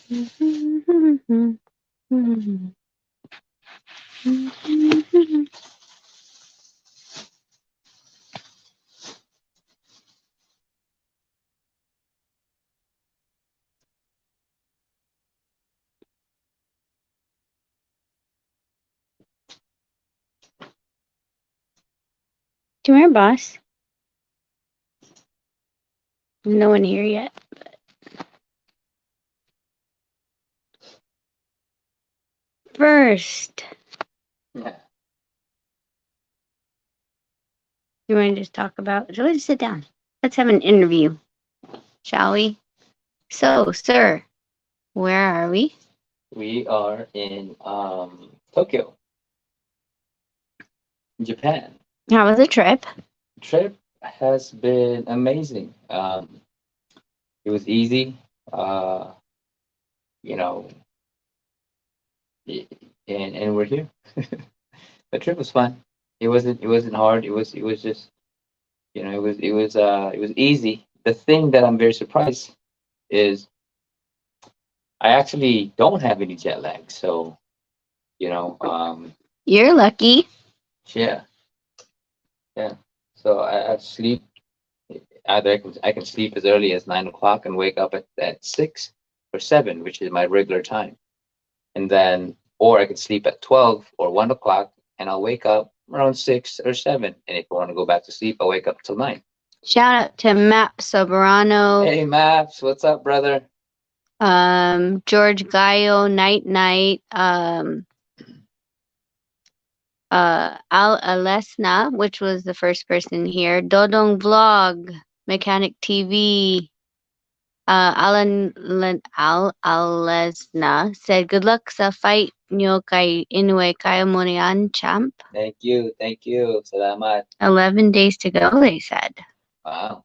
Do you remember, boss? No one here yet. First, Yeah. you want to just talk about? So let's sit down. Let's have an interview, shall we? So, sir, where are we? We are in Tokyo, Japan. How was the trip? Trip has been amazing. It was easy. Uh, you know, y- and we're here. The trip was fun. It wasn't hard. It was just it was easy. The thing that I'm very surprised is I actually don't have any jet lag. So you know, You're lucky. yeah, yeah. So I sleep. Either I can sleep as early as 9 o'clock and wake up at 6 or 7, which is my regular time, and then or I could sleep at 12 or 1 o'clock and I'll wake up around 6 or 7. And if I want to go back to sleep, I'll wake up till 9. Shout out to Map Soberano, Hey Maps, what's up, brother? George Gallo, Night Night, Al Alesna, which was the first person here, Dodong Vlog, Mechanic TV, Al Alesna said, "Good luck sa fight nyo kay Inoue kaya mo yan, champ." Thank you, salamat. 11 days to go, they said. Wow,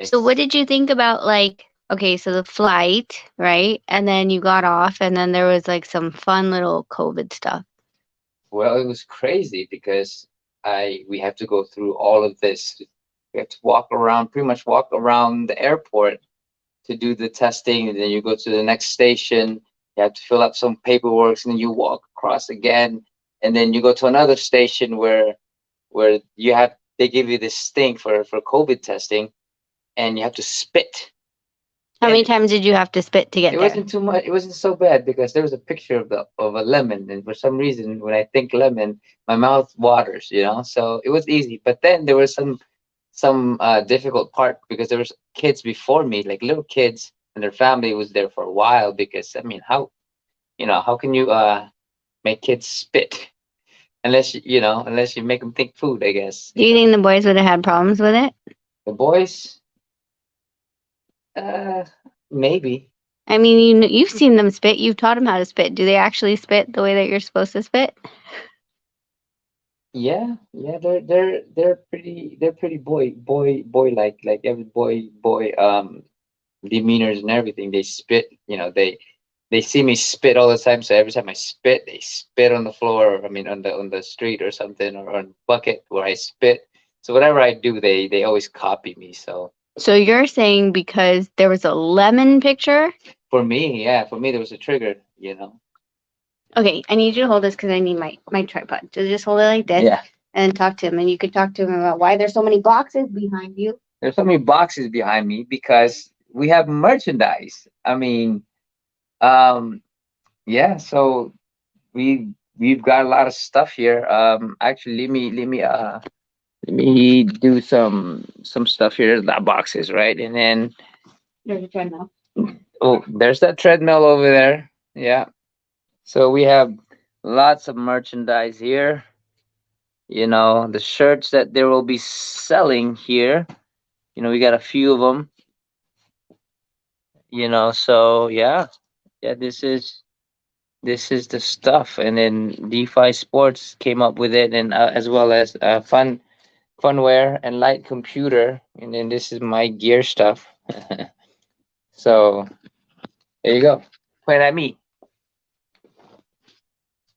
So what it's did you think about, like, okay, so the flight, right? And then you got off and then there was like some fun little COVID stuff. well, it was crazy because I we have to go through all of this. We have to walk around, pretty much walk around the airport to do the testing, and then you go to the next station. You have to fill out some paperwork, and then you walk across again, and then you go to another station where you have they give you this thing for COVID testing, and you have to spit. How many And times did you have to spit to it get there? wasn't too much. It wasn't so bad because there was a picture of a lemon, and for some reason, when I think lemon, my mouth waters. So it was easy. But then there was some difficult part because there was kids before me, like little kids, and their family was there for a while. Because I mean, how can you make kids spit unless you make them think food? I guess Do you think the boys would have had problems with it? the boys, uh, maybe. I mean, you've seen them spit. You've taught them how to spit. Do they actually spit the way that you're supposed to spit? Yeah, yeah, they're pretty boy like every boy demeanors and everything. They spit, they see me spit all the time. So every time I spit, they spit on the floor. I mean, on the street or something, or on bucket where I spit. So whatever I do, they always copy me. So So you're saying because there was a lemon picture? for me, there was a trigger. Okay, I need you to hold this because I need my tripod. So just hold it like this Yeah, and talk to him. And you could talk to him about why there's so many boxes behind you. there's so many boxes behind me because we have merchandise. I mean, um, yeah. So we've got a lot of stuff here. Actually, let me do some stuff here. The boxes, right? And then There's a treadmill. oh, there's that treadmill over there. Yeah. So we have lots of merchandise here. The shirts that they will be selling here. We got a few of them. So yeah, yeah. This is the stuff, and then DeFi Sports came up with it, and as well as funwear and light computer, and then this is my gear stuff. So there you go. Point at me.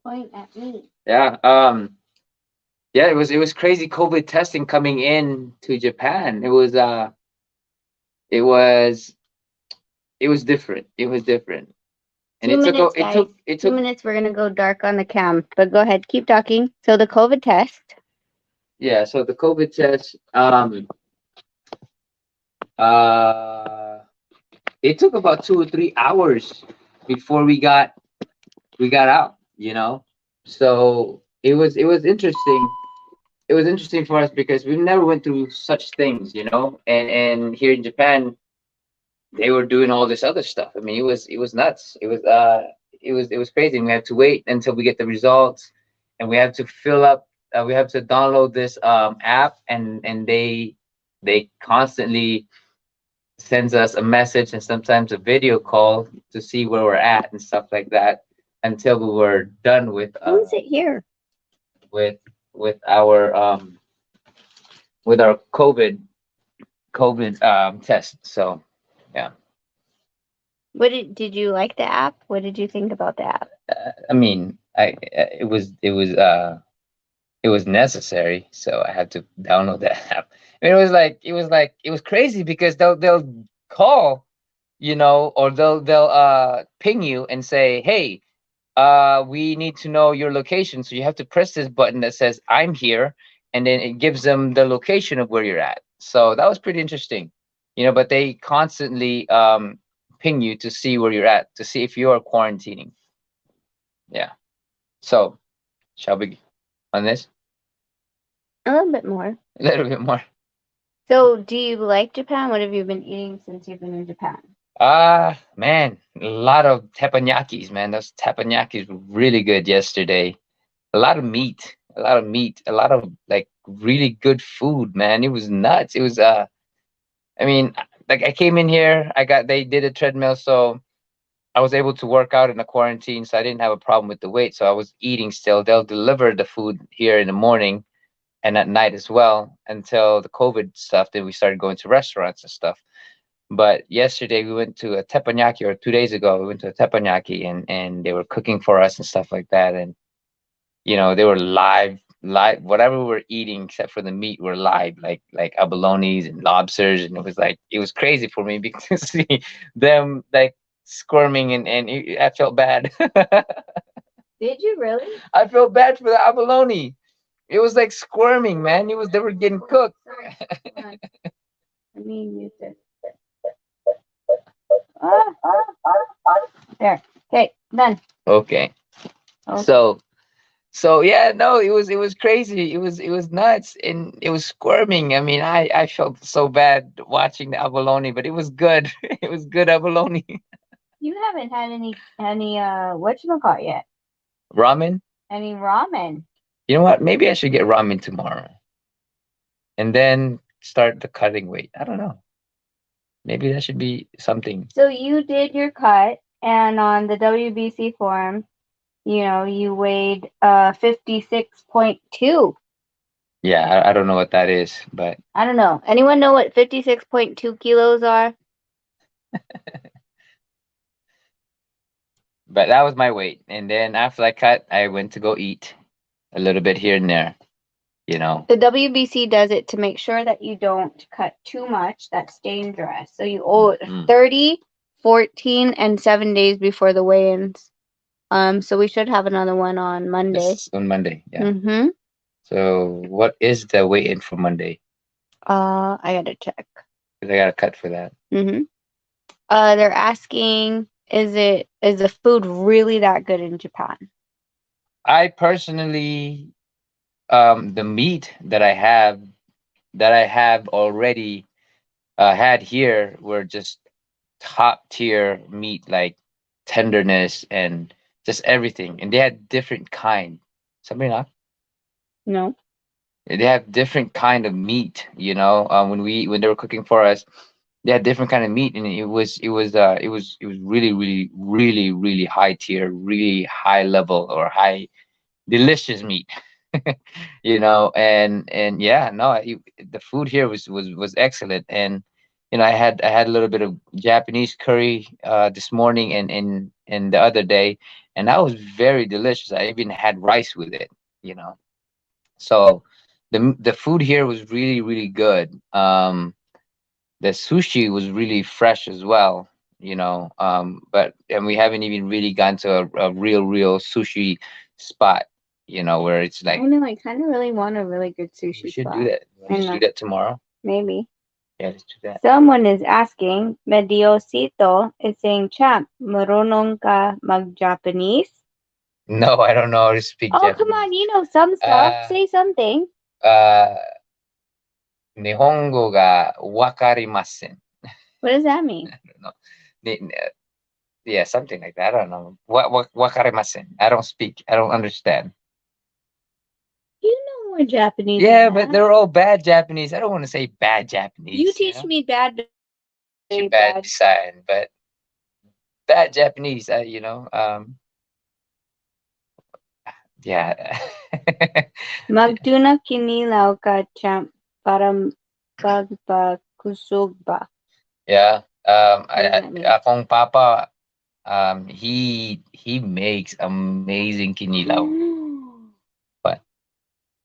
Point at me. Yeah. Yeah. It was crazy COVID testing coming in to Japan. It was it was different. It was different, and 2 minutes, guys. it Two took minutes. We're gonna go dark on the cam. But go ahead, keep talking. So the COVID test. yeah. So the COVID test, uh, it took about 2 or 3 hours before we got out. So it was interesting. It was interesting for us because we never went through such things, and here in Japan they were doing all this other stuff. I mean, it was nuts. It was crazy. And we had to wait until we get the results, and we have to fill up. We have to download this app, and they constantly sends us a message and sometimes a video call to see where we're at and stuff like that until we were done Who is it here? with with our um with our COVID test. So yeah. What did you like the app? What did you think about the app? I mean, it was necessary, so I had to download the app. I mean, it was crazy because they'll call, or they'll ping you and say, "Hey, we need to know your location." So you have to press this button that says "I'm here," and then it gives them the location of where you're at. So that was pretty interesting, But they constantly ping you to see where you're at, to see if you are quarantining. Yeah. So shall we on this A little bit more. a little bit more? So, do you like Japan? What have you been eating since you've been in Japan? Man, a lot of teppanyakis, man. Those teppanyakis were really good yesterday. A lot of meat, a lot of meat, a lot of like really good food, man. It was nuts. It was I mean, like I came in here, they did a treadmill, so I was able to work out in the quarantine, so I didn't have a problem with the weight. So I was eating still. They'll deliver the food here in the morning and at night as well until the COVID stuff. Then we started going to restaurants and stuff. But yesterday we went to a teppanyaki, or 2 days ago we went to a teppanyaki, and they were cooking for us and stuff like that. And they were live, whatever we were eating except for the meat were live, like abalones and lobsters, and it was crazy for me because to see them like squirming, and I felt bad. Did you really? I felt bad for the abalone. It was like squirming, man. They were getting cooked. Sorry. Let me mute this. Ah, there. Okay, done. Okay. Oh. So yeah, no, it was crazy. It was nuts, and it was squirming. I mean, I felt so bad watching the abalone, but it was good. It was good abalone. You haven't had any whatchamacallit yet? Ramen. Any ramen? You know what? Maybe I should get ramen tomorrow, and then start the cutting weight. I don't know. Maybe that should be something. So you did your cut, and on the WBC form, you weighed 56.2. Yeah, I don't know what that is, but I don't know. Anyone know what 56.2 kilos are? that was my weight. And then after I cut, I went to go eat a little bit here and there. The WBC does it to make sure that you don't cut too much. That's dangerous. So you owe it 30, 14, and 7 days before the weigh-ins. So we should have another one on Monday. Yes, on Monday, yeah. Mm-hmm. So what is the weigh-in for Monday? I gotta check. Because I got to cut for that. Mm-hmm. They're asking, is the food really that good in Japan? I personally, the meat that I have already had here were just top tier meat, like tenderness and just everything. And they had different kind. Somebody not? No. They have different kind of meat. When they were cooking for us, they had different kind of meat, and it was really, really, really, really high tier, really high level, or high delicious meat. And yeah, no, the food here was excellent. And I had a little bit of Japanese curry this morning, and the other day, and that was very delicious. I even had rice with it. you know so the food here was really, really good. The sushi was really fresh as well. but and we haven't even really gone to a real sushi spot, where it's I like know, I kind of really want a really good we sushi should do spot. that. I We should do know, that tomorrow. maybe. Yeah, let's do that. Someone is asking, Mediosito is saying, Champ, marunong ka mag-Japanese? No, I don't know how to speak Oh, come Japanese. on, you know some stuff. Uh, Say something. uh, Nihongo ga wakarimasen. What does that mean? I don't know. Yeah, something like that. I don't know. What wakarimasen? I don't speak. I don't understand. You know more Japanese than Yeah, but that. they're all bad Japanese. I don't want to say bad You Japanese, teach me bad Bisaya and teach you very bad bad. Bisayan, but bad Japanese, yeah. Magtuna kinilaw ka, Champ, para pagpakusog ba? Yeah. What does I, that mean? akong papa, he makes amazing kinilaw. But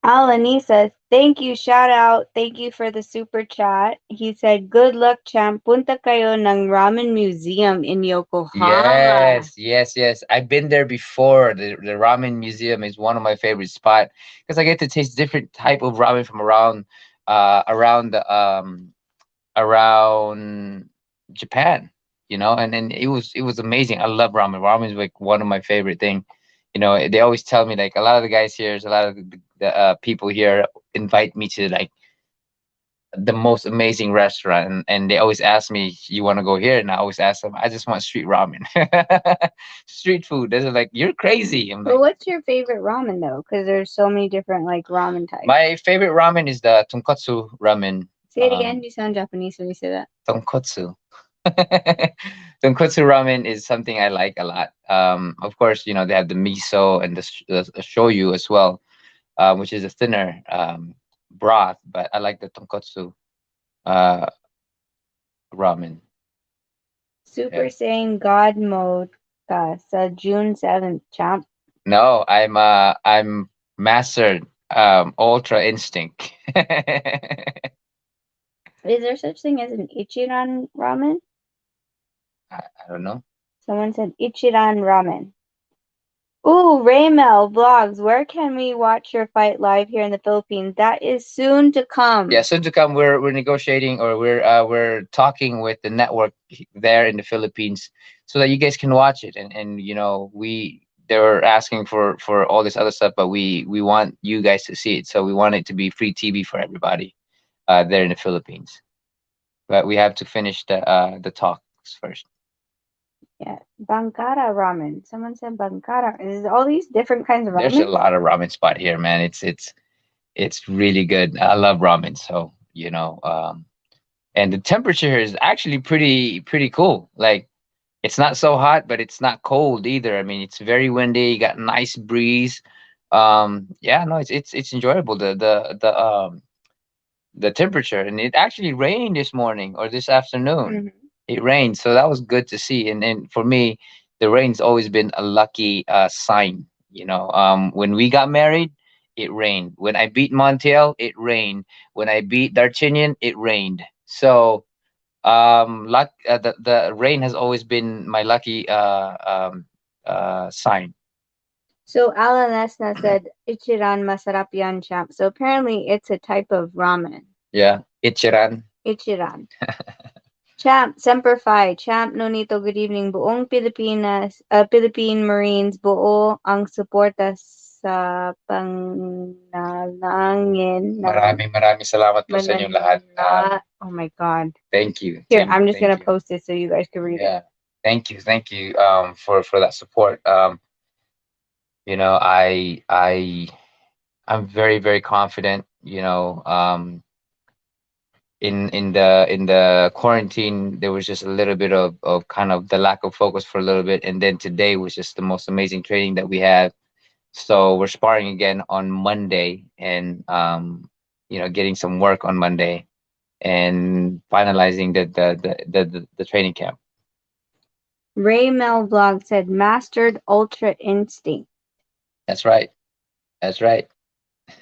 Alani says, thank you, shout out. Thank you for the super chat. He said, good luck, champ. Punta kayo ng Ramen Museum in Yokohama. yes. I've been there before. The ramen museum is one of my favorite spot because I get to taste different type of ramen from around the around Japan, and it was amazing. I love ramen. Ramen is like one of my favorite thing. They always tell me like a lot of the guys here, a lot of the people here invite me to like the most amazing restaurant, and they always ask me, "You want to go here?" And I always ask them, "I just want street ramen, street food." They're like, "You're crazy." I'm But like, what's your favorite ramen though? Because there's so many different like ramen types. my favorite ramen is the tonkotsu ramen. Say it again. You sound Japanese when you say that. Tonkotsu. Tonkotsu ramen is something I like a lot. Of course, they have the miso and the shoyu as well, which is a thinner broth. But I like the tonkotsu uh, ramen. Super Yeah. Saiyan God mode ka sa June 7th, champ. No, I'm mastered ultra instinct. Is there such thing as an Ichiran ramen? I don't know. Someone said Ichiran ramen. Ooh, Raymel vlogs. Where can we watch your fight live here in the Philippines? That is soon to come. Yeah, soon to come. We're negotiating, or we're talking with the network there in the Philippines, so that you guys can watch it. And they were asking for all this other stuff, but we want you guys to see it. So we want it to be free TV for everybody there in the Philippines. But we have to finish the talks first. Yeah, Bangkara ramen. Someone said Bangkara. Is all these different kinds of There's a ramen? lot of ramen spot here, man. It's really good. I love ramen, so and the temperature is actually pretty cool. Like it's not so hot, but it's not cold either. I mean, it's very windy. You got nice breeze. Yeah, no, it's enjoyable. The temperature, and it actually rained this morning or this afternoon. Hmm. It rained, so that was good to see. And for me, the rain's always been a lucky sign. When we got married, it rained. When I beat Montiel, it rained. When I beat Darchinian, it rained. So luck the rain has always been my lucky sign. So Alan Lesna said Ichiran masarap yan, champ. So apparently it's a type of ramen. Yeah, Ichiran. Ichiran. Champ, Semper Fi, Champ Nonito, good evening. Buong Pilipinas, Philippine Marines, buo ang suporta sa panalangin ng Maraming salamat po sa inyong lahat. Manila. Oh my God. Thank you, Here, I'm just thank gonna you. post it so you guys can read it. Yeah, thank you for that support. I'm very confident. In the quarantine, there was just a little bit of kind of the lack of focus for a little bit, and then today was just the most amazing training that we had. So we're sparring again on Monday, and getting some work on Monday, and finalizing the training camp. Ray Mel Vlog said Mastered Ultra Instinct. That's right. That's right.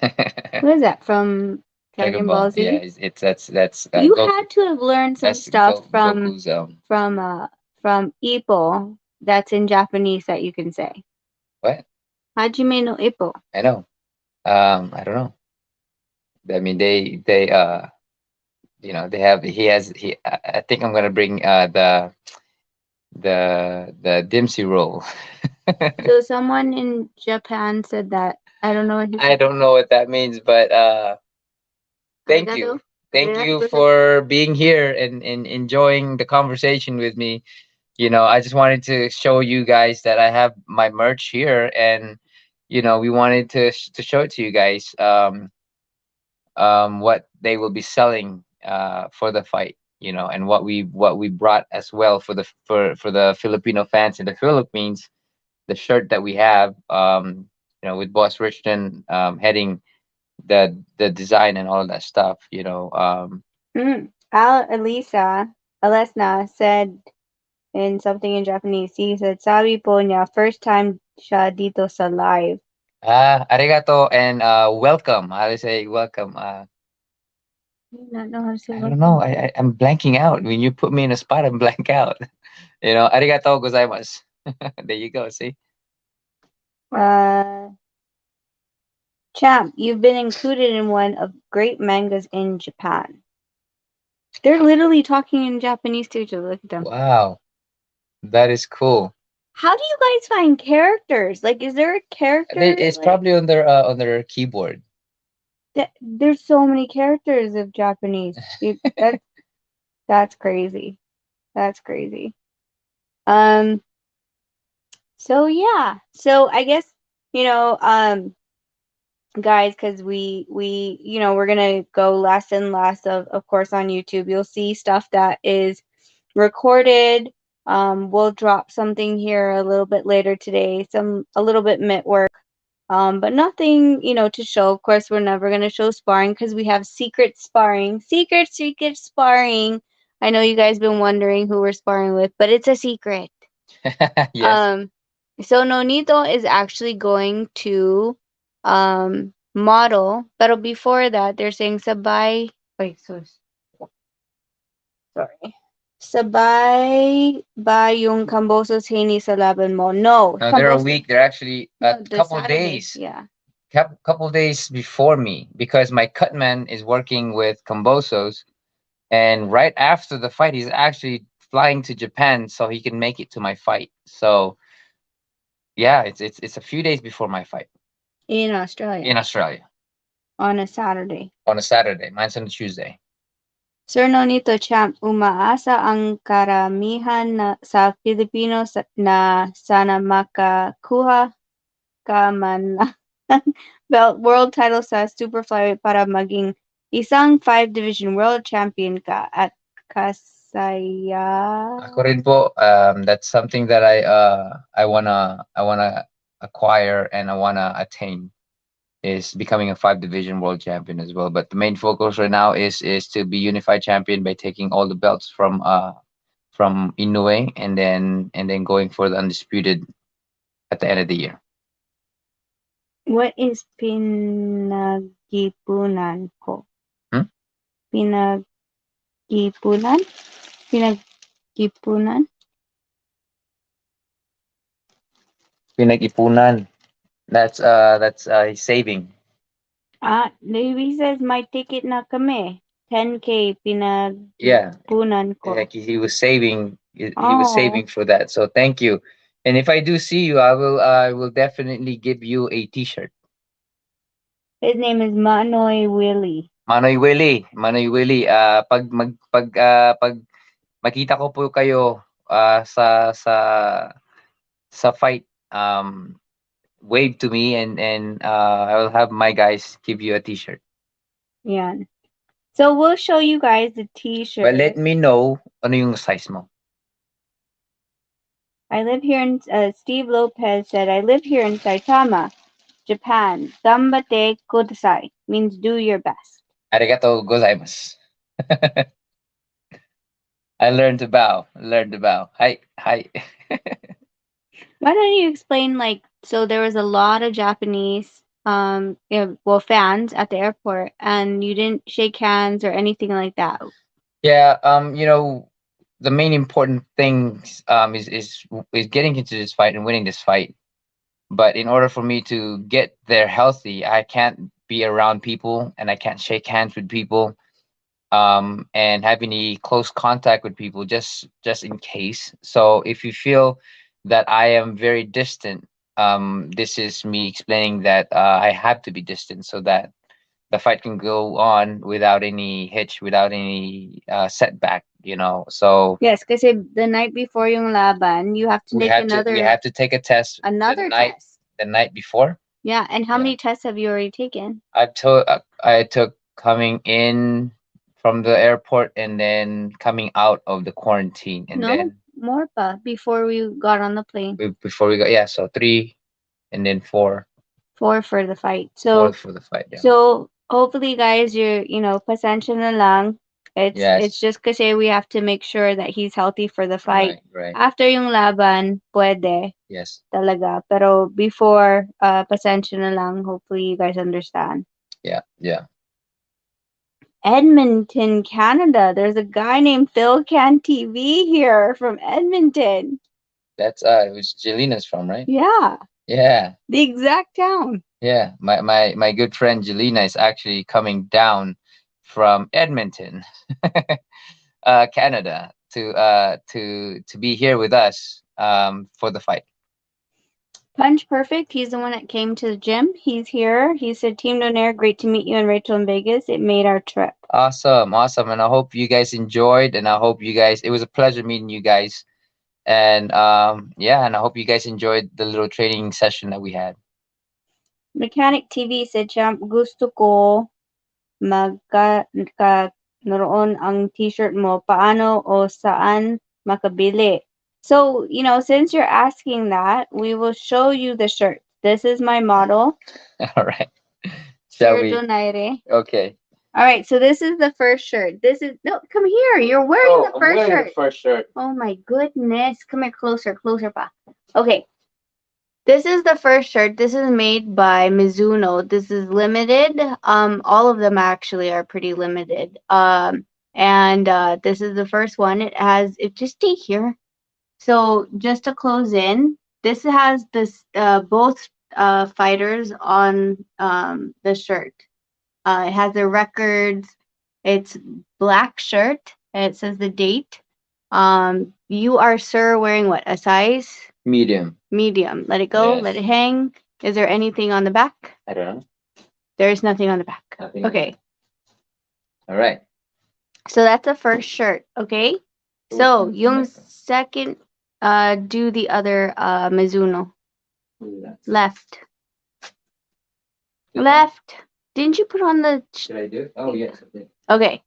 What is that from Dragon Dragon Ball. Ball Yeah, Z? that's You Goku. had to have learned some That's stuff from Goku's from from Ippo that's in Japanese that you can say? What? Hajime no Ippo. I know. I don't know. I mean, they have. He has. I think I'm gonna bring the Dempsey roll. So someone in Japan said that. I don't know what he I said. don't know what that means, but thank Arigato. you. Thank you Arigato. for being here and enjoying the conversation with me. I just wanted to show you guys that I have my merch here, and we wanted to show it to you guys, what they will be selling for the fight, and what we brought as well for the Filipino fans in the Philippines, the shirt that we have, with Boss Richton heading the design and all of that stuff. Alesna said in something in Japanese. He said, sabi po niya, first time siya dito sa live. Arigato and welcome. How do you say welcome? I do not know how to say I don't know. welcome. I'm blanking out. When you put me in a spot, I'm blank out. Arigato gozaimasu. There you go. See? Uh, Champ, you've been included in one of great mangas in Japan. They're literally talking in Japanese to each other. Look at them. Wow, that is cool. How do you guys find characters? Like, is there a character? It's Like, probably on their keyboard. there's so many characters of Japanese. That's crazy. That's crazy. Um. So yeah. So I guess you know. Guys, because we we're gonna go less and less of course on YouTube. You'll see stuff that is recorded. We'll drop something here a little bit later today, a little bit mitt work, but nothing to show. Of course, we're never gonna show sparring because we have secret sparring, secret sparring. I know you guys been wondering who we're sparring with, but it's a secret. Yes. Um, so Nonito is actually going to model, but before that, they're saying sabay. Wait, sorry. Sabay ba yung Cambosos Haney sa laban mo? No, No, they're a Cambosos. week. They're actually a No, the couple Saturday. days. Yeah. Couple days before me, because my cutman is working with Combosos, and right after the fight, he's actually flying to Japan so he can make it to my fight. So yeah, it's a few days before my fight In in Australia Australia on a Saturday. on a Saturday. Mine's on a Tuesday. Sir Nonito Champ, umaasa ang karamihan sa Pilipino na sana makakuha ka man lang ng belt world title sa super flyweight para maging isang 5 division world champion ka at kasaya. Ako rin po, that's something that I wanna acquire and I wanna attain, is becoming a 5 division world champion as well. But the main focus right now is to be unified champion by taking all the belts from Inoue, and then going for the undisputed at the end of the year. What is pinag-ipunan ko? Hmm? Pinag-ipunan? Pinag-ipunan? Pinag-ipunan. That's saving. Maybe says my ticket na kami. 10K Yeah, pinag-ipunan ko. like he was saving. He was Oh, saving for that. So thank you. And if I do see you, I will definitely give you a T-shirt. his name is Manoy Willie. Manoy Willie, pag makita ko po kayo sa fight, wave to me, and I will have my guys give you a T-shirt. Yan. So we'll show you guys the But t-shirt. let me know ano yung size mo. I live here in Steve Lopez said I live here in Saitama, Japan. Gambate kudasai means do your best. Arigato gozaimasu. I learned to bow. Learned to bow. Hi, hi. Why don't you explain so there was a lot of Japanese fans at the airport and you didn't shake hands or anything like that. Yeah, the main important thing is getting into this fight and winning this fight. But in order for me to get there healthy, I can't be around people and I can't shake hands with people and have any close contact with people just in case. So if you feel that I am very distant, this is me explaining that I have to be distant so that the fight can go on without any hitch, without any setback, So Yes, kasi the night before yung laban, you have to we take have to we have to take a test another test. the night before. Yeah, and how Yeah. many tests have you already taken? I took coming in from the airport and then coming out of the quarantine and No, then more pa before we got on the plane. before we got, yeah, so three and then four Four for the fight. four So for the fight. Yeah. so hopefully guys, you're pasensya na lang. It's Yes. just kasi we have to make sure that he's healthy for the fight. Right. After yung laban, pwede Yes. talaga. Pero before, pasensya na lang. Hopefully you guys understand. Yeah. Yeah. Edmonton, Canada. There's a guy named Phil Can TV here from Edmonton. That's it was Jelina's from, right? Yeah, Yeah. the exact town. Yeah. My good friend Jelina is actually coming down from Edmonton, Canada, to be here with us for the fight. Punch Perfect, he's the one that came to the gym. He's here. He said, Team Donaire, great to meet you and Rachel in Vegas. It made our trip. Awesome, awesome. And I hope you guys enjoyed, and I hope you guys, it was a pleasure meeting you guys. And yeah, and I hope you guys enjoyed the little training session that we had. Mechanic TV said, Champ, gusto ko naroon ang t-shirt mo. Paano o saan makabili? So, since you're asking that, we will show you the shirt. This is my model. All right. Shall Sir we? Donaire. Okay. All right, so this is the first shirt. This is no, come here. You're wearing the I'm first wearing shirt. the first shirt. Oh my goodness. Come here closer pa. Okay. This is the first shirt. This is made by Mizuno. This is limited. All of them actually are pretty limited. And this is the first one. It just stay here. So just to close in, this has this both fighters on the shirt. It has their records. It's black shirt. And it says the date. You are, sir, wearing what? A size? Medium. Medium. Let it go. Yes. Let it hang. Is there anything on the back? I don't know. There's nothing on the back. Nothing. Okay. All right. So that's the first shirt. Okay. So yung second, do the other Mizuno. Left. Left. Didn't you put on the? Should I do it? Oh yes. I did. Okay.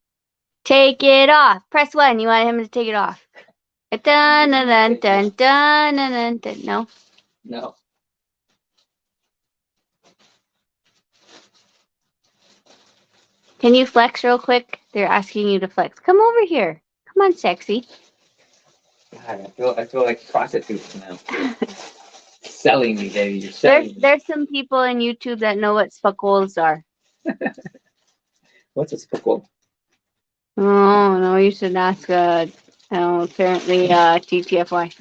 Take it off. Press 1. You want him to take it off. Dun, dun, dun, dun, dun, dun, dun, dun. No. No. Can you flex real quick? They're asking you to flex. Come over here. Come on, sexy. God, I feel like prostitutes now. Selling me, baby. You're selling me. There's some people in YouTube that know what spakols are. What's a spokol? Oh no, you should ask. Apparently, TTFY.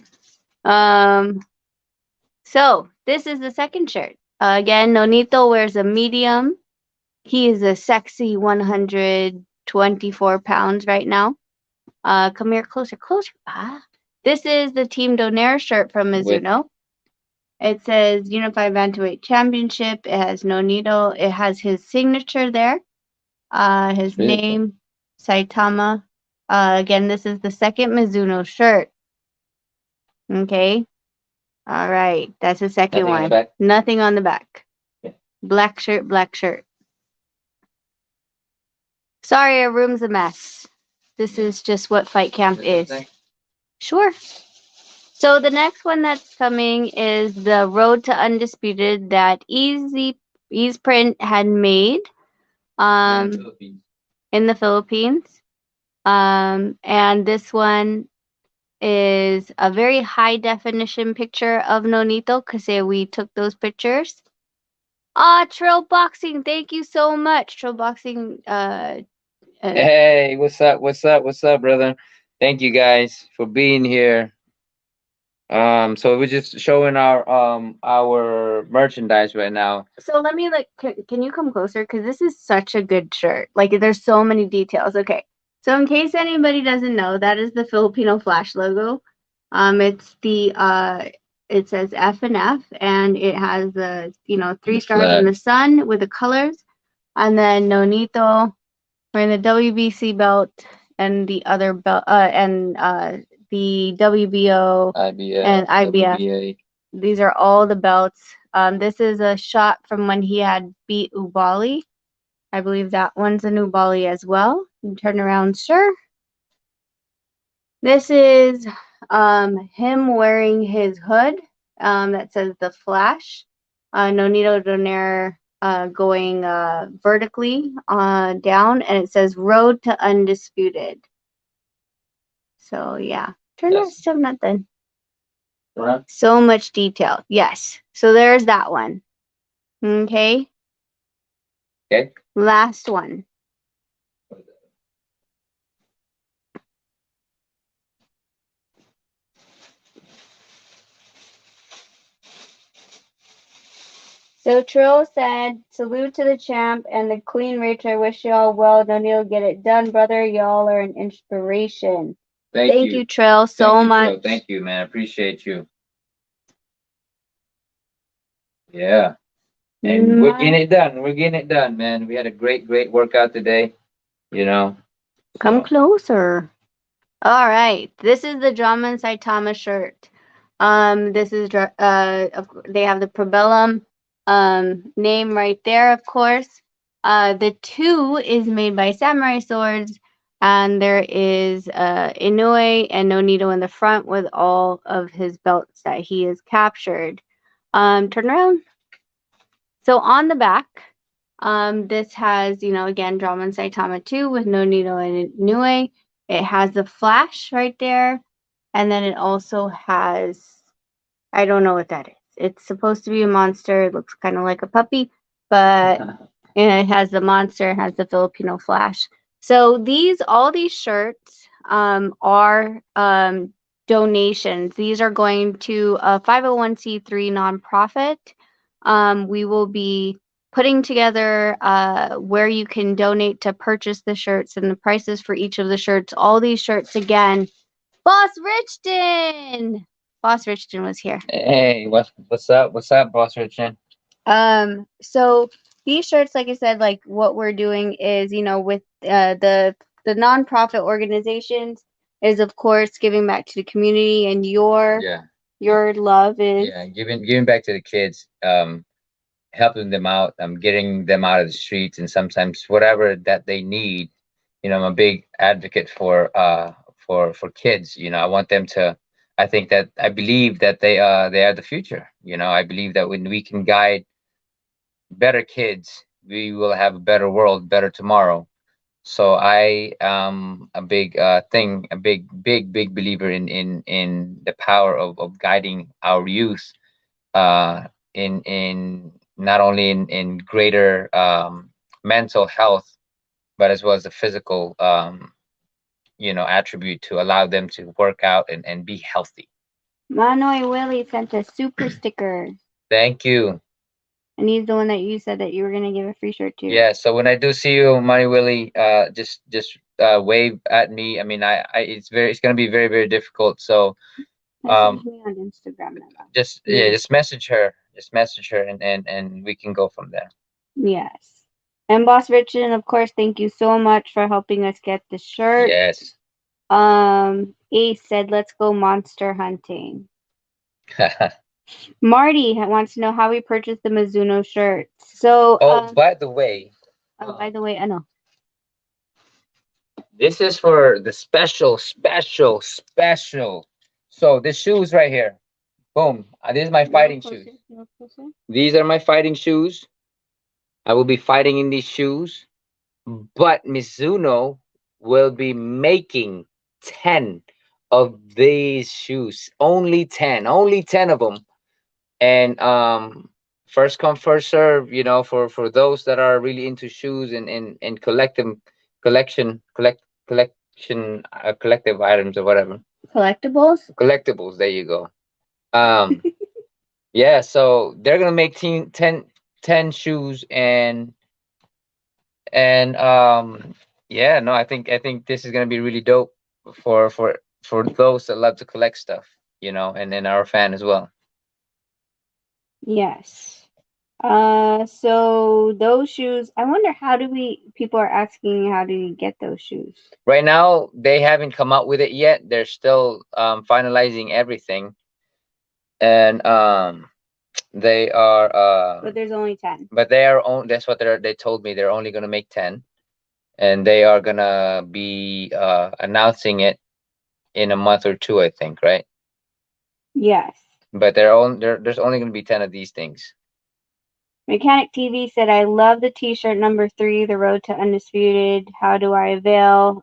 So this is the second shirt. Again, Nonito wears a medium. He is a sexy 124 pounds right now. Come here, closer. Ah. This is the Team Donaire shirt from Mizuno. It says Unified Bantamweight Championship. It has Nonito. It has his signature there. His name, Saitama. Again, this is the second Mizuno shirt. Okay. All right. That's the second Nothing one. on the back? Nothing on the back. Yeah. Black shirt, black shirt. Sorry, our room's a mess. This is just what fight camp is. Sure. So the next one that's coming is the Road to Undisputed that Easy Print had made in the Philippines. And this one is a very high definition picture of Nonito because we took those pictures. Trail Boxing, thank you so much. Trail Boxing hey, what's up, brother? Thank you guys for being here. So we're just showing our merchandise right now. So let me can you come closer? Because this is such a good shirt. Like there's so many details. Okay. So in case anybody doesn't know, that is the Filipino Flash logo. It's the it says F and F, and it has the three The stars in flag. the sun with the colors, and then Nonito wearing the WBC belt and the other belt, and the WBO IBF, and IBF. WBA. These are all the belts. This is a shot from when he had beat Ubali. I believe that one's an Ubali as well. Turn around, sir. This is him wearing his hood that says the Flash. Nonito Donaire going vertically down, and it says Road to Undisputed. So yeah, turn that Yes. still nothing. Right. So much detail. Yes. So there's that one. Okay. Okay. Last one. So Trill said, salute to the champ and the clean rich. I wish y'all well. No need to get it done, brother. Y'all are an inspiration. Thank you, Trill, so Thank you, much. Joe. Thank you, man. I appreciate you. Yeah. And we're getting it done. We're getting it done, man. We had a great workout today, you know. Come So closer. All right. This is the Drama and Saitama shirt. This is they have the Probellum name right there, of course. The two is made by Samurai Swords, and there is Inoue and Nonito in the front with all of his belts that he has captured. Turn around. So on the back, this has, again, Drama and Saitama 2 with Nonito and Inoue. It has the Flash right there, and then it also has, I don't know what that is. It's supposed to be a monster. It looks kind of like a puppy, but it has the monster, it has the Filipino Flash. So all these shirts are donations. These are going to a 501c3 nonprofit. We will be putting together where you can donate to purchase the shirts and the prices for each of the shirts. All these shirts again. Boss Richton! Boss Richton was here. hey, what's up? What's up, Boss Richard? So these shirts, like I said, like what we're doing is, with the nonprofit organizations is of course giving back to the community, and Yeah. your love is Yeah, giving back to the kids, helping them out, getting them out of the streets, and sometimes whatever that they need. I'm a big advocate for kids. I want them to. I believe that they are the future. I believe that when we can guide better kids, we will have a better world, better tomorrow. So I am a big believer in the power of guiding our youth, in not only in greater mental health, but as well as the physical attribute to allow them to work out and be healthy. Manoy Willie sent a super sticker, Thank you. and he's the one that you said that you were gonna give a free shirt to. Yeah, so when I do see you, Money Willie, just wave at me. I mean, it's gonna be very difficult. So Message um me on Instagram, Nana. just message her, and we can go from there. Yes. And Boss Richard, of course, thank you so much for helping us get the shirt. Yes. Ace said, let's go monster hunting. Marty wants to know how we purchased the Mizuno shirts. So, Oh, by the way, by the way, I know. this is for the special. So the shoes right here. Boom. This is my fighting shoes. These are my fighting shoes. I will be fighting in these shoes. But Mizuno will be making 10 of these shoes. Only 10 of them. And first come, first serve, for those that are really into shoes and collect them, collection collective items or whatever. Collectibles? Collectibles. There you go. Um, yeah. So they're gonna make 10 shoes and yeah. No, I think this is gonna be really dope for those that love to collect stuff. And then our fan as well. Yes. So those shoes, I wonder people are asking how do you get those shoes? Right now, they haven't come out with it yet. They're still finalizing everything, and they are. But there's only 10. But they are on. That's what they told me. They're only gonna make 10, and they are gonna be announcing it in a month or two, I think, right? Yes. But there's only gonna be 10 of these things. Mechanic TV said, I love the t-shirt number 3, The Road to Undisputed. How do I avail?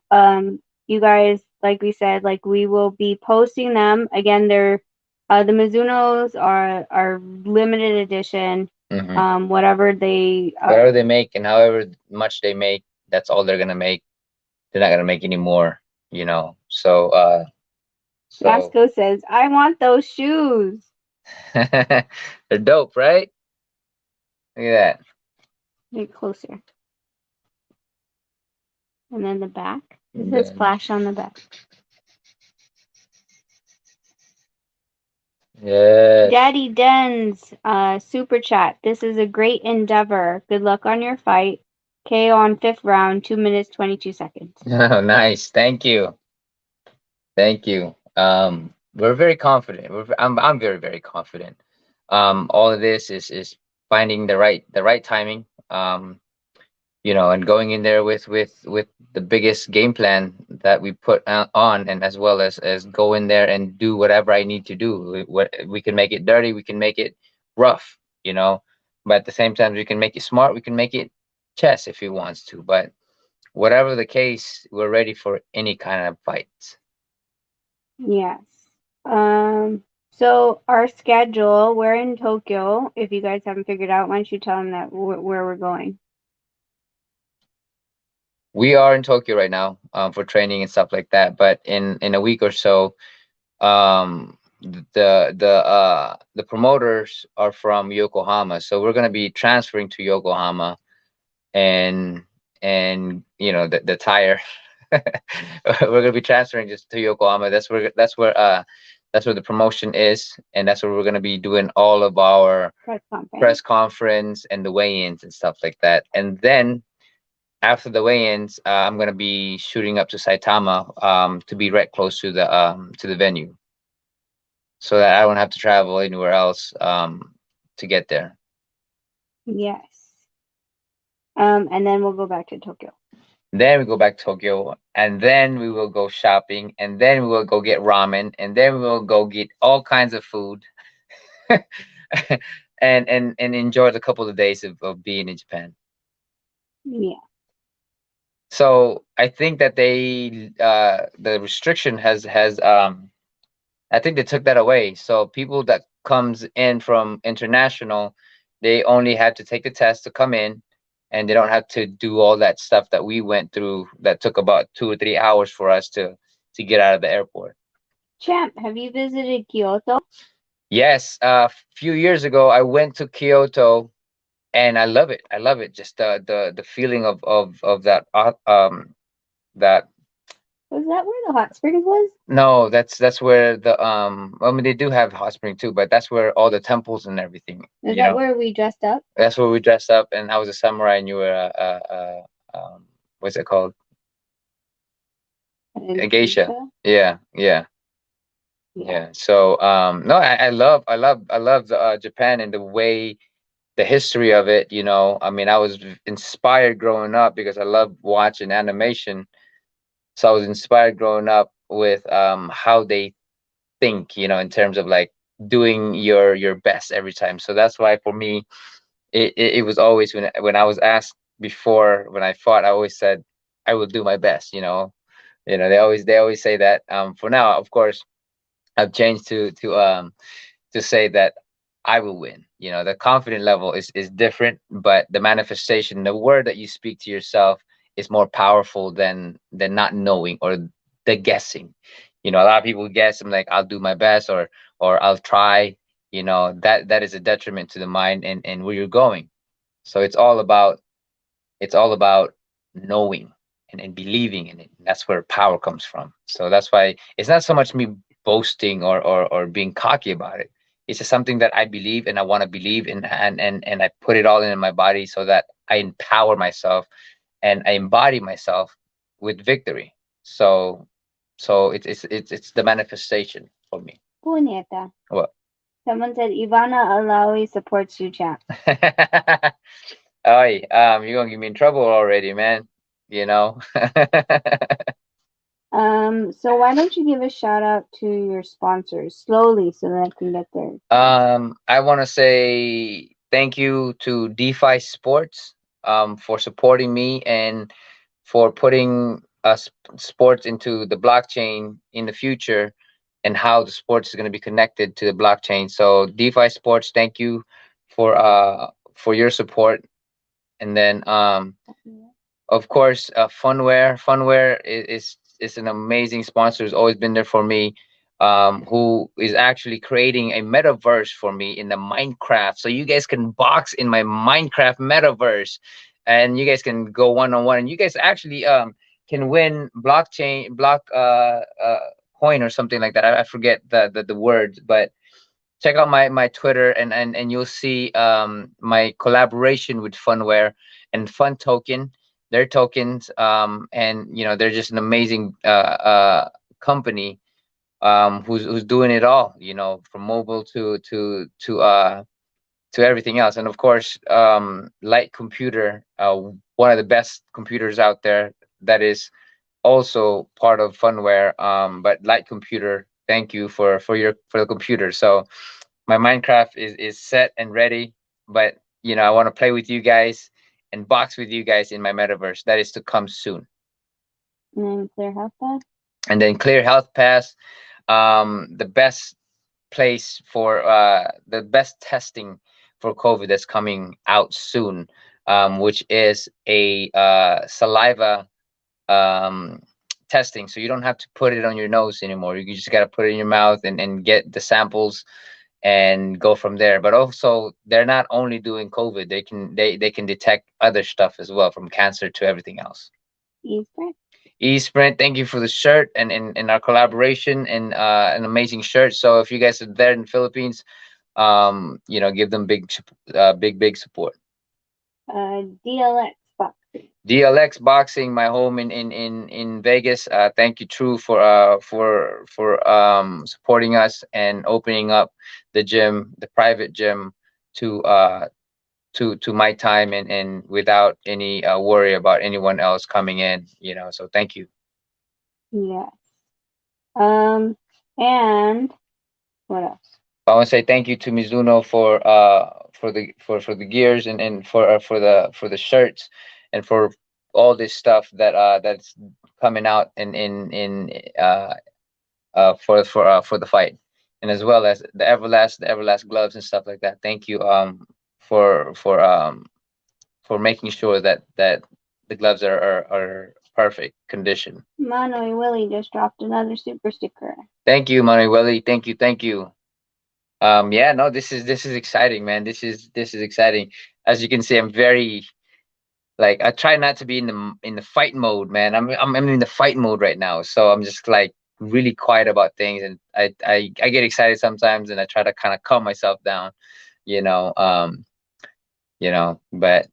You guys, like we said, like we will be posting them. Again, they're the Mizunos are limited edition. Whatever Whatever they make and however much they make, that's all they're gonna make. They're not gonna make any more, so Vasco says, I want those shoes. they're dope, right? Look at that. Get closer. And then the back. It says flash on the back. Yes. Daddy Dens, super chat. This is a great endeavor. Good luck on your fight. KO on 5th round, 2 minutes 22 seconds. Oh, nice. Thank you. Thank you. We're very confident. I'm very, very confident. All of this is finding the right timing. And going in there with the biggest game plan that we put on, and as well as go in there and do whatever I need to do. We can make it dirty, we can make it rough, but at the same time we can make it smart, we can make it chess if he wants to. But whatever the case, we're ready for any kind of fights. Yes. So our schedule, we're in Tokyo. If you guys haven't figured out, why don't you tell them that where we're going? We are in Tokyo right now, for training and stuff like that. But in a week or so, the promoters are from Yokohama, so we're gonna be transferring to Yokohama, and the tire. We're gonna be transferring just to Yokohama. That's where the promotion is, and that's where we're gonna be doing all of our press conference and the weigh-ins and stuff like that. And then after the weigh-ins, I'm gonna be shooting up to Saitama, to be right close to the venue, so that I don't have to travel anywhere else to get there. Yes. And then we'll go back to Tokyo. Then we go back to Tokyo, and then we will go shopping, and then we will go get ramen, and then we will go get all kinds of food, and enjoy the couple of days of being in Japan. Yeah. So I think that the restriction has I think they took that away. So people that comes in from international, they only have to take the test to come in, and they don't have to do all that stuff that we went through that took about 2 or 3 hours for us to get out of the airport. Champ, have you visited Kyoto? Yes, a few years ago I went to Kyoto, and I love it. I love it. Just the feeling of that. Was that where the hot springs was? No, that's where I mean, they do have hot spring too, but that's where all the temples and everything. Is that where we dressed up? That's where we dressed up, and I was a samurai, and you were what's it called? A geisha. Yeah, yeah, yeah. So no, I love Japan, and the way, the history of it. I mean, I was inspired growing up because I love watching animation. So I was inspired growing up with how they think, in terms of like doing your best every time. So that's why for me, it was always, when I was asked before, when I fought, I always said I will do my best. They always say that. For now, of course, I've changed to say that I will win. The confident level is different, but the manifestation, the word that you speak to yourself, is more powerful than not knowing, or the guessing. A lot of people guess. I'm like, I'll do my best, or I'll try. That is a detriment to the mind and where you're going. So it's all about knowing and believing in it. That's where power comes from. So that's why it's not so much me boasting or being cocky about it. It's just something that I believe and I want to believe in, and I put it all in my body so that I empower myself and I embody myself with victory. So it's the manifestation for me. Puñeta. What? Someone said Ivana Alawi supports you, champ. Oi, you're gonna get me in trouble already, man. You know. So why don't you give a shout out to your sponsors slowly so that I can get there. I want to say thank you to DeFi Sports for supporting me and for putting us sports into the blockchain in the future and how the sports is going to be connected to the blockchain. So DeFi Sports, thank you for your support. And then of course, Funware is an amazing sponsor. Has always been there for me. Who is actually creating a metaverse for me in the Minecraft, so you guys can box in my Minecraft metaverse, and you guys can go one on one, and you guys actually can win block coin or something like that. I forget the words, but check out my Twitter, and you'll see my collaboration with Funware and Fun Token, their tokens, and they're just an amazing company who's doing it all, from mobile to everything else. And of course, Light Computer, one of the best computers out there, that is also part of Funware. But Light Computer, thank you for the computer. So my Minecraft is set and ready, but I want to play with you guys and box with you guys in my metaverse. That is to come soon. And then Clear Health Pass. And then Clear Health Pass, the best place for the best testing for COVID that's coming out soon, which is a saliva um, testing. So you don't have to put it on your nose anymore. You just got to put it in your mouth and get the samples and go from there. But also, they're not only doing COVID; they can detect other stuff as well, from cancer to everything else. Easter. Sprint, thank you for the shirt and our collaboration, and an amazing shirt. So if you guys are there in the Philippines, give them big support. DLX Boxing. DLX Boxing, my home in Vegas. Thank you, True, for supporting us and opening up the private gym to to my time, and without any worry about anyone else coming in. So thank you. Yes. And what else? I want to say thank you to Mizuno for the gears, and for the shirts, and for all this stuff that's coming out in for the fight, and as well as the Everlast gloves and stuff like that. Thank you for for um for making sure that the gloves are perfect condition. Mano and Willie just dropped another super sticker. Thank you, Manueli. Thank you. Yeah, no, this is exciting, man. This is exciting. As you can see, I'm very, like, I try not to be in the fight mode, man. I'm in the fight mode right now, so I'm just like really quiet about things, and I get excited sometimes, and I try to kind of calm myself down, you know. But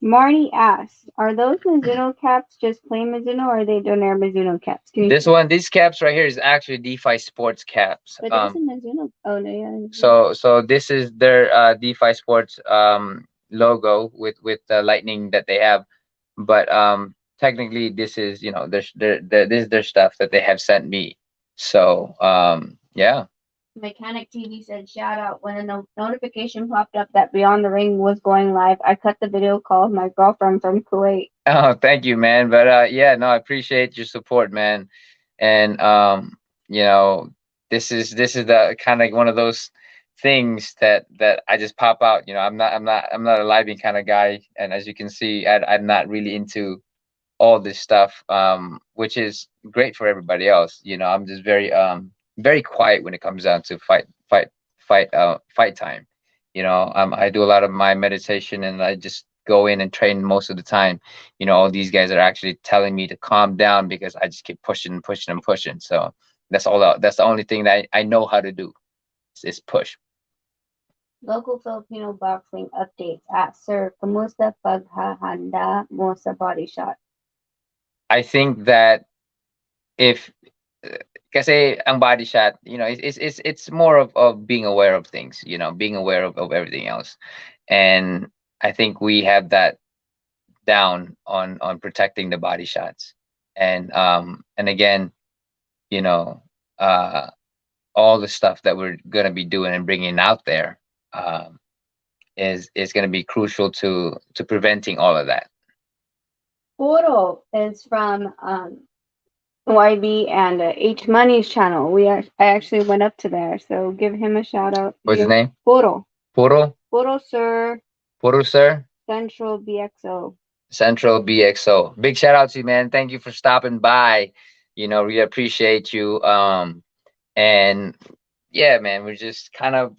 Marty asks, are those Mizuno caps just plain Mizuno, or are they Donaire Mizuno caps? these caps right here is actually DeFi Sports caps. But there's a Mizuno. Oh no, yeah. So this is their DeFi Sports logo with the lightning that they have, but technically this is this is their stuff that they have sent me. So yeah. Mechanic TV said, shout out. When a notification popped up that Beyond the Ring was going live, I cut the video call with my girlfriend from Kuwait. Oh, thank you, man. But yeah, no, I appreciate your support, man. And you know, this is the kind of one of those things that I just pop out. I'm not a living kind of guy, and as you can see, I'm not really into all this stuff, which is great for everybody else. I'm just very quiet when it comes down to fight time. I do a lot of my meditation, and I just go in and train most of the time. All these guys are actually telling me to calm down because I just keep pushing and pushing and pushing. So that's the only thing that I know how to do is push. Local Filipino boxing updates at Sir. Kamusta paghahanda mo sa body shot? I think that if kasi ang body shot, it's more of being aware of things, being aware of everything else. And I think we have that down on protecting the body shots. And again, you know, uh all the stuff that we're gonna be doing and bringing out there, is gonna be crucial to preventing all of that. Photo is from YB and H Money's channel. I actually went up to there, so give him a shout out. What's his name? Photo. Puro? Photo Sir. Puro, sir? Central BXO. Central BXO. Big shout out to you, man. Thank you for stopping by. We appreciate you. And yeah, man, we're just kind of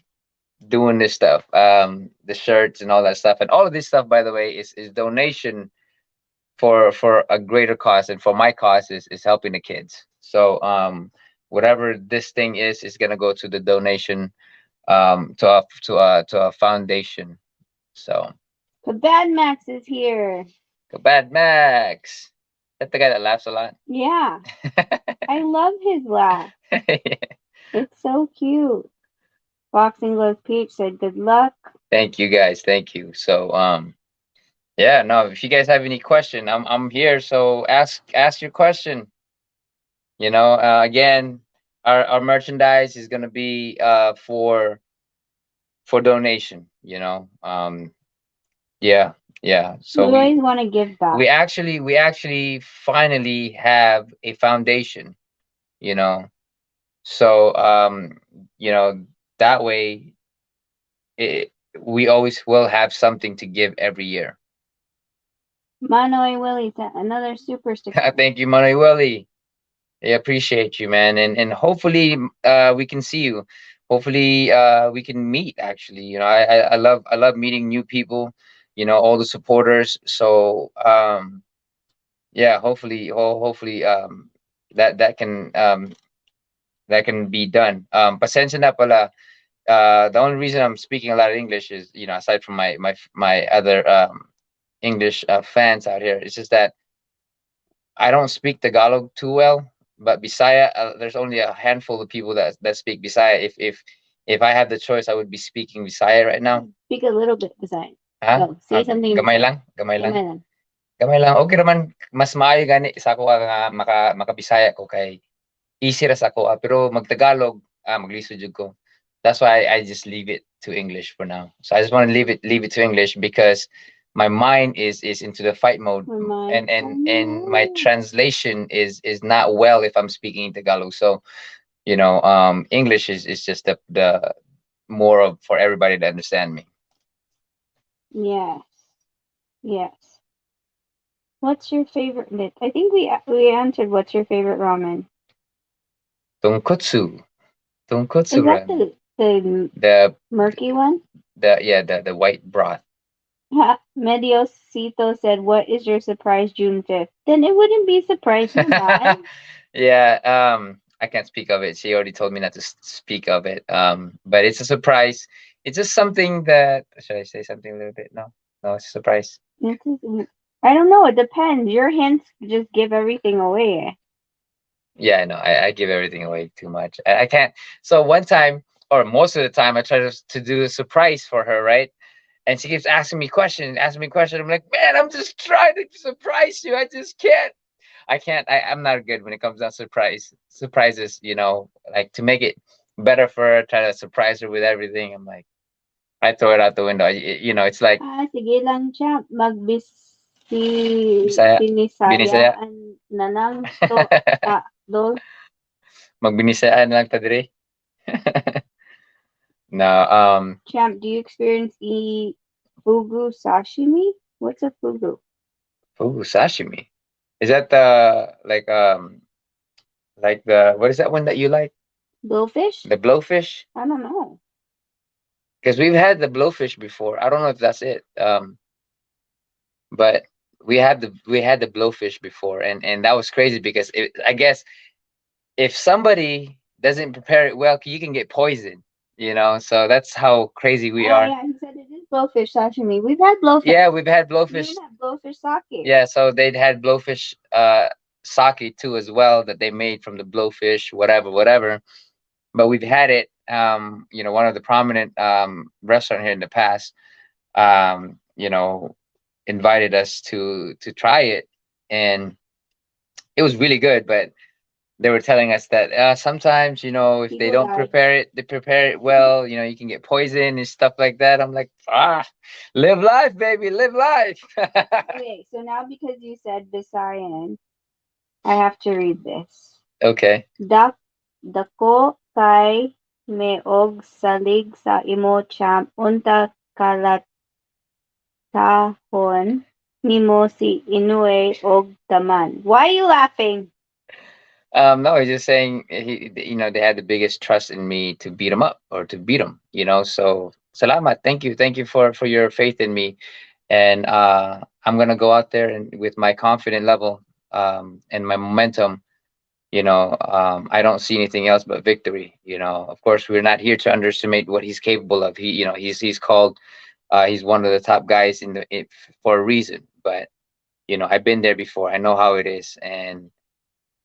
doing this stuff. The shirts and all that stuff. And all of this stuff, by the way, is donation for a greater cause, and for my cause is helping the kids. So whatever this thing is gonna go to the donation, to a foundation. So The Bad Max is here. go Bad Max. That's the guy that laughs a lot. Yeah. I love his laugh. It's so cute. Boxing Gloves Peach said good luck. Thank you guys. Thank you. So yeah, no, if you guys have any question, I'm here. So ask your question. Again, our merchandise is gonna be for donation. Yeah, yeah. So we always want to give back. we actually finally have a foundation. You know, so that way, we always will have something to give every year. Manoy Willie sent another super sticker. Thank you, Manueli. I appreciate you, man, and hopefully we can see you. Hopefully we can meet. Actually, I love meeting new people. All the supporters. So yeah, hopefully that can be done. Pasensya na pala. The only reason I'm speaking a lot of English is, aside from my other English fans out here, it's just that I don't speak Tagalog too well. But Bisaya, there's only a handful of people that speak Bisaya. If I had the choice, I would be speaking Bisaya right now. Speak a little bit Bisaya. Ha? Go, say something. Gamay lang, gamay lang. Gamay lang. Gamay lang. Okay naman, mas maayo gani sa ako nga makabisaya ko, kay easy ra sa ako, pero magtagalog, maglisod jud ko. That's why I just leave it to English for now. So I just want to leave it to English because my mind is into the fight mode, and my translation is not well if I'm speaking Tagalog. So English is just the more of for everybody to understand me. Yes. Yes. What's your favorite? I think we answered. What's your favorite ramen? Tonkotsu. Is that the The murky one? the white broth. Mediosito said, "What is your surprise June 5th?" Then it wouldn't be a surprise, naman. Yeah, I can't speak of it. She already told me not to speak of it. But it's a surprise. It's just something that, should I say something a little bit? No, no, it's a surprise. I don't know. It depends. Your hints just give everything away. Yeah, I know. I give everything away too much. I can't. So one time, or most of the time, I try to do a surprise for her, right? And she keeps asking me questions. I'm like, man, I'm just trying to surprise you. I just can't. I can't. I'm not good when it comes down to surprises. Like to make it better for her, try to surprise her with everything. I'm like, I throw it out the window. It's like Sige lang, champ. Bisaya. Binisaya. Na lang do. Magbinisayaan lang ta dire. No, Champ, do you experience fugu sashimi? What's a fugu? fugu sashimi. Is that the like the what is that one that you like? Blowfish? The blowfish? I don't know. Because we've had the blowfish before. I don't know if that's it. But we had the blowfish before, and that was crazy because I guess if somebody doesn't prepare it well, you can get poisoned. So that's how crazy we Oh are. yeah, he said it is blowfish sashimi. We've had blowfish. Yeah, we've had We even blowfish. had blowfish sake. Yeah, so they'd had blowfish sake too as well that they made from the blowfish, whatever, whatever. But we've had it. One of the prominent restaurant here in the past, um, you know, invited us to try it, and it was really good. But they were telling us that sometimes, if they People don't die. prepare it well, you can get poison and stuff like that. I'm like, live life, baby, live life. Okay, so now because you said Visayan, I have to read this. Okay. Dak dako kay meog salig sa imo champ unta kalatahon nimo si Inoue og taman. Why are you laughing? No, he's just saying they had the biggest trust in me to beat him up or to beat him. So salamat, thank you for your faith in me, and I'm gonna go out there and with my confident level, and my momentum. I don't see anything else but victory. Of course, we're not here to underestimate what he's capable of. He's called. He's one of the top guys for a reason. But I've been there before. I know how it is, and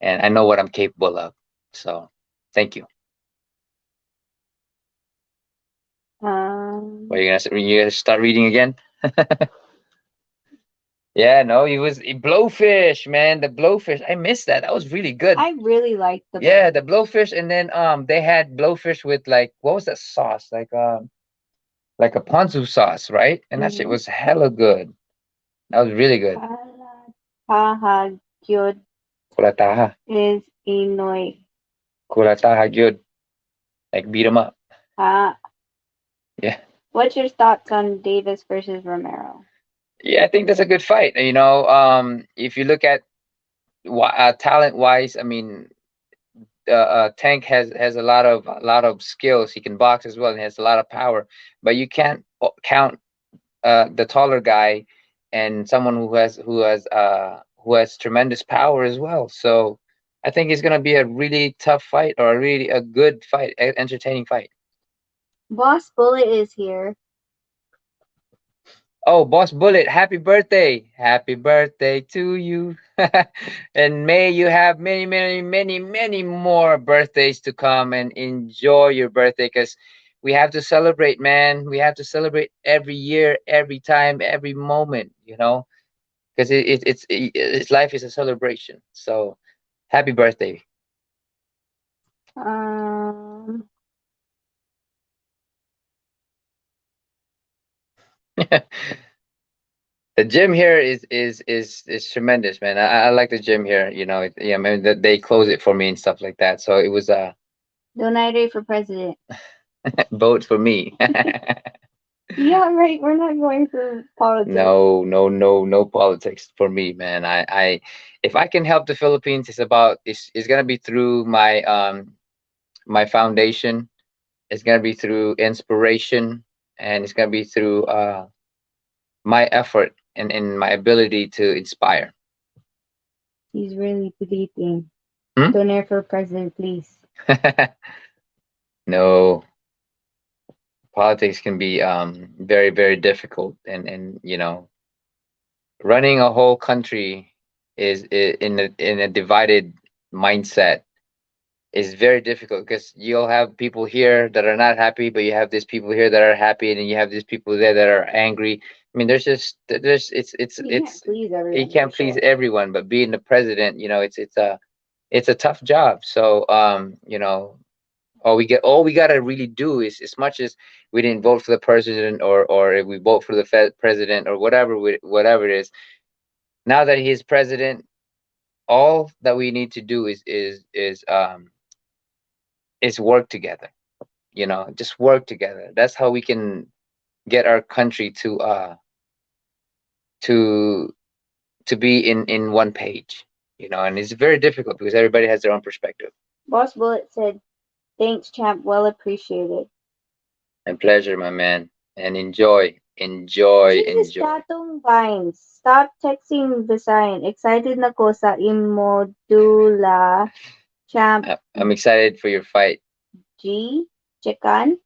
I know what I'm capable of. So, thank you. What are Um, you gonna start reading again? Yeah, no, blowfish, man. The blowfish. I missed that. That was really good. I really like the Yeah, the blowfish, and then they had blowfish with like what was that sauce? Like a ponzu sauce, right? And that shit Mhm. was hella good. That was really good. Kalatahagyod Kulataha. is Inoue. Kulataha good. Like beat 'em up. Ah, Yeah. what's your thoughts on Davis versus Romero? Yeah, I think that's a good fight. If you look at talent wise, I mean, Tank has a lot of skills. He can box as well and has a lot of power. But you can't count the taller guy and someone who has tremendous power as well. So I think it's gonna be a really tough fight or a good fight, entertaining fight. Boss Bullet is here. Oh, Boss Bullet, happy birthday! Happy birthday to you, and may you have many, many, many, many more birthdays to come, and enjoy your birthday because we have to celebrate, man. We have to celebrate every year, every time, every moment. Because life is a celebration. So happy birthday. Um, The gym here is tremendous, man. I like the gym here. Yeah, man, that they close it for me and stuff like that. So it was Donaire for president. vote for me. Yeah, right. We're not going for politics. No, no, no, no politics for me, man. If I can help the Philippines, it's gonna be through my foundation. It's gonna be through inspiration, and it's gonna be through my effort and my ability to inspire. He's really pleading. Hmm? Donaire for president, please. No, politics can be very, very difficult, and running a whole country in a divided mindset is very difficult because you'll have people here that are not happy, but you have these people here that are happy, and then you have these people there that are angry. I mean, there's You can't please you everyone can't for please sure. everyone, but being the president, it's a tough job. So all we gotta really do is, as much as we didn't vote for the president, or if we vote for the president or whatever it is, now that he's president, all that we need to do is work together. Just work together. That's how we can get our country to to be in one page, and it's very difficult because everybody has their own perspective. Boss Bullet said, "Thanks, champ. Well appreciated." And pleasure, my man, and enjoy, Jesus, enjoy. Tatong Vines. Stop texting Visayan. Excited na ko sa imodula. Champ I'm excited for your fight. G. Chikan.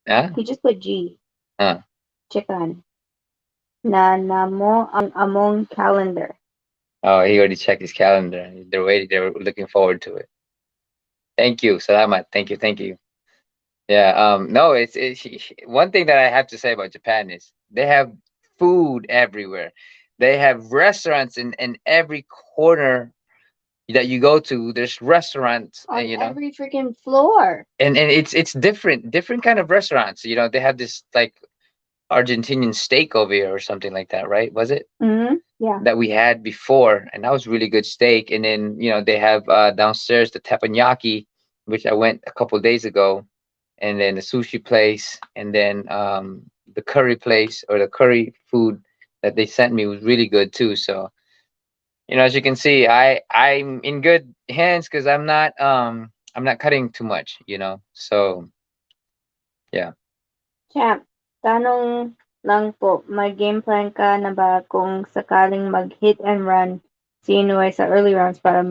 Huh? He just put G. Huh? Chikan. Na namo ang among calendar. Oh, he already checked his calendar. They're waiting. They're looking forward to it. Thank you, Salamat. Thank you. Yeah. No, it's one thing that I have to say about Japan is they have food everywhere. They have restaurants in every corner that you go to. There's restaurants, On every freaking floor. and it's different kind of restaurants. They have this like Argentinian steak over here or something like that, right? Was it Yeah. that we had before? And that was really good steak. And then they have downstairs the teppanyaki, which I went a couple days ago, and then the sushi place, and then the curry place or the curry food that they sent me was really good too. So as you can see, I'm in good hands because I'm not cutting too much. So yeah. Champ, tanong lang po, may game plan ka na ba kung sakaling mag-hit and run si Inuay sa early rounds para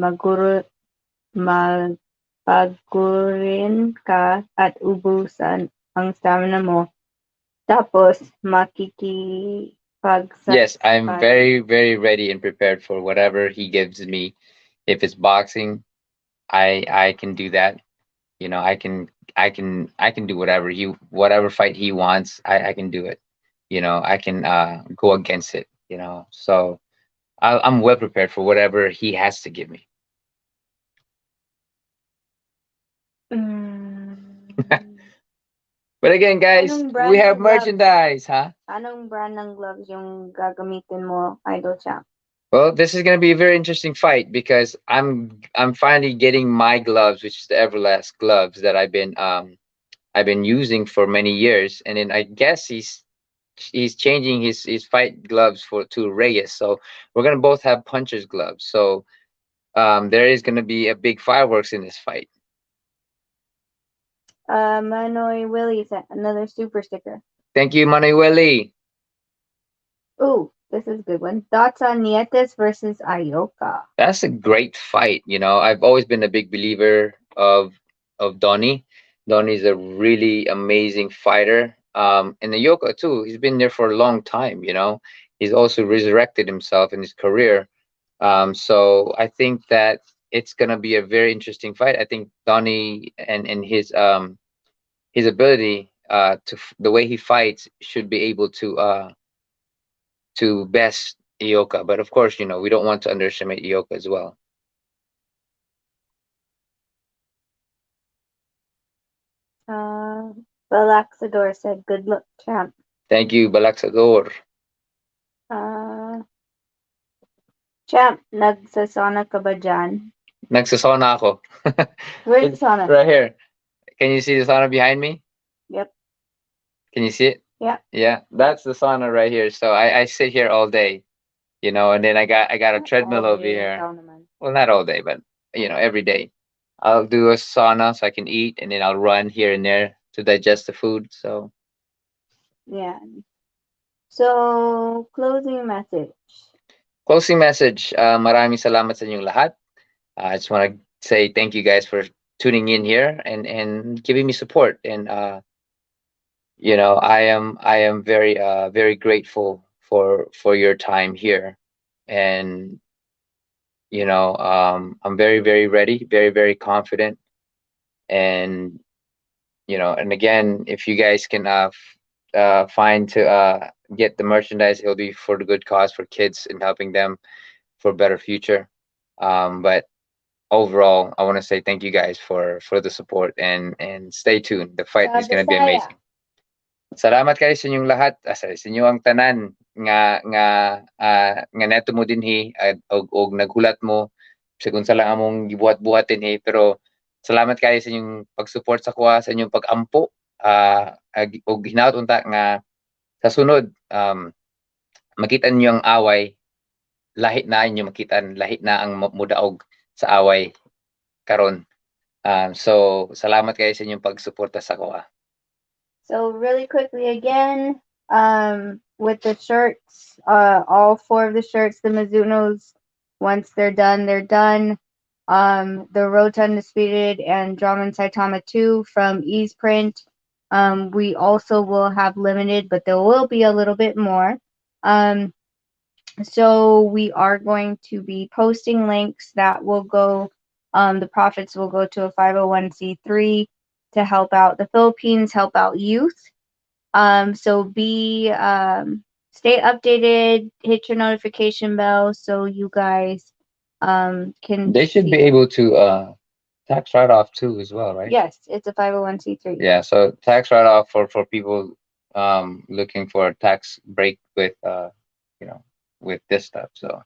magpagurin ka at ubusan ang stamina mo, tapos Yes, I'm makikipagsaysay? very, very ready and prepared for whatever he gives me. If it's boxing, I can do that. I can do whatever fight he wants. I can do it. I can go against it. So I'm well prepared for whatever he has to give me. Mm, But again, guys, anong we brand have ng gloves? merchandise, huh? Anong brand ng gloves yung gagamitin mo, Idol Champ? Well, this is going to be a very interesting fight because I'm finally getting my gloves, which is the Everlast gloves that I've been using for many years, and then I guess he's changing his fight gloves for to Reyes. So we're gonna both have puncher's gloves. So there is gonna be a big fireworks in this fight. Manoy Willie sent another super sticker. Thank you, Manueli. Ooh, this is a good one. Thoughts on Nietes versus Ayoka? That's a great fight. I've always been a big believer of Donnie. Donnie's a really amazing fighter. And Nayoka too. He's been there for a long time. He's also resurrected himself in his career. So I think that it's gonna be a very interesting fight. I think Donnie and his ability the way he fights should be able to best Ioka. But of course, we don't want to underestimate Ioka as well. Uh, Balaxador said, "Good luck, champ." Thank you, Balaksador. Uh, Champ, nagsasana ka ba dyan? Nagsasona ako. Where's the sauna? Right here. Can you see the sauna behind me? Yep. Can you see it? Yeah. Yeah, that's the sauna right here. So I sit here all day, and then I got a treadmill over here. Well, not all day, but every day. I'll do a sauna so I can eat, and then I'll run here and there to digest the food. So Yeah. So, closing message. closing message. Maraming salamat sa inyong lahat. I just want to say thank you guys for tuning in here and giving me support. And I am very grateful for your time here. And I'm very, very ready, very, very confident. And and again, if you guys can find to get the merchandise, it'll be for the good cause for kids and helping them for a better future. But overall, I want to say thank you guys for the support and stay tuned. The fight is going to be amazing. Salamat kayo sa inyong lahat, sa inyong tanan nga neto mo dinhi og naghulat mo sa kung sa lang among gibuhat-buhat dinhi, pero salamat kayo sa inyong pag-support sa kuha, sa inyong pag-ampo og hinaut unta nga sa sunod makita ninyo ang away lahi na inyo makitaan, lahi na ang mudaog sa away karon. So salamat kayo sa inyong pagsuporta sa ko. So really quickly again, with the shirts, all four of the shirts, the Mizunos, once they're done, they're done. The Road to Undisputed and Ramen Saitama 2 from Ease Print. We also will have limited, but there will be a little bit more. So we are going to be posting links that will go, the profits will go to a 501c3 to help out the Philippines, help out youth. So stay updated, hit your notification bell so you guys can They should be see. able to tax write off too as well, right? Yes, it's a 501c3. Yeah, so tax write off for people looking for a tax break with you know with this stuff. So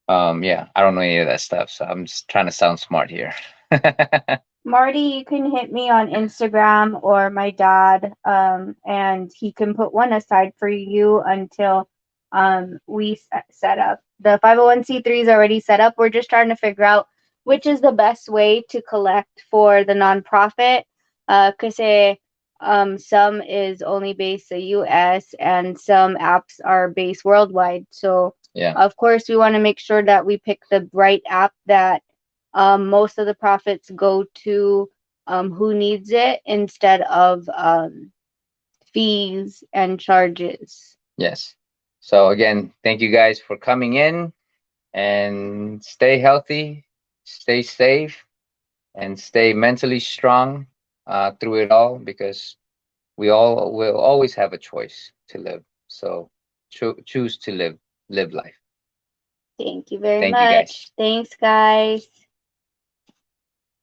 yeah, I don't know any of that stuff, so I'm just trying to sound smart here. Marty, you can hit me on Instagram or my dad, and he can put one aside for you until we set up. The 501c3 is already set up. We're just trying to figure out which is the best way to collect for the nonprofit. Because some is only based in the US and some apps are based worldwide. So, Yeah. of course, we want to make sure that we pick the right app that most of the profits go to who needs it instead of fees and charges. Yes. So again, thank you guys for coming in, and stay healthy, stay safe, and stay mentally strong through it all, because we all will always have a choice to live. So choose to live life. Thank you very Thank you guys. much. Thanks, guys.